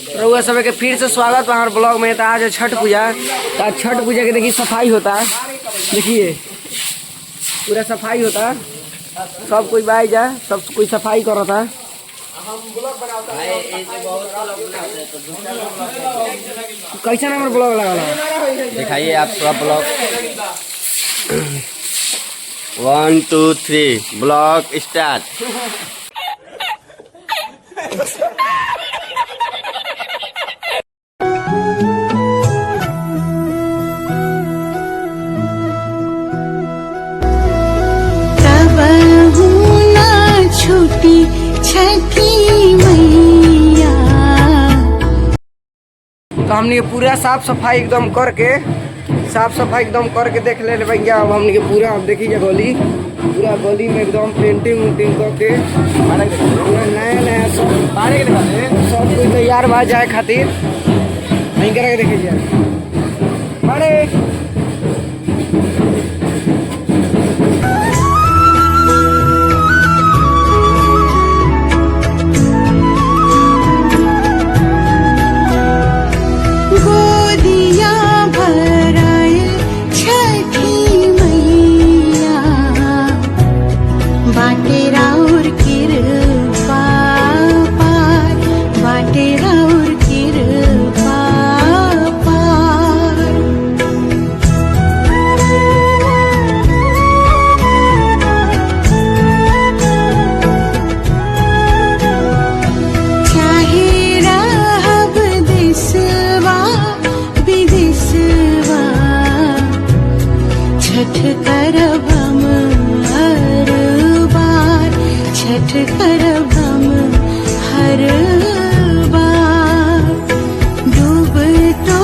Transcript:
रउआ सब के फिर से स्वागत है हमारे ब्लॉग में। तो आज है छठ पूजा। तो आज छठ पूजा के देखिए सफाई होता है, देखिए पूरा सफाई होता है, सब कोई बाई जा, सब कोई सफाई कर रहा था। कैसा नंबर ब्लॉग लगा दिखाइए आप पूरा ब्लॉग। 1 2 3 blog start. छुट्टी छठी मैया। तो हमने पूरा साफ सफाई एकदम करके देख ले भैया। अब हमने पूरा अब देखिए गली, पूरा गली में एकदम पेंटिंग उंटिंग करके पूरा नया सब कोई तैयार बा जाए खातिर। नहीं करके देखिए छठ करब हम हर बार, छठ करब हम हर बार। डूब तो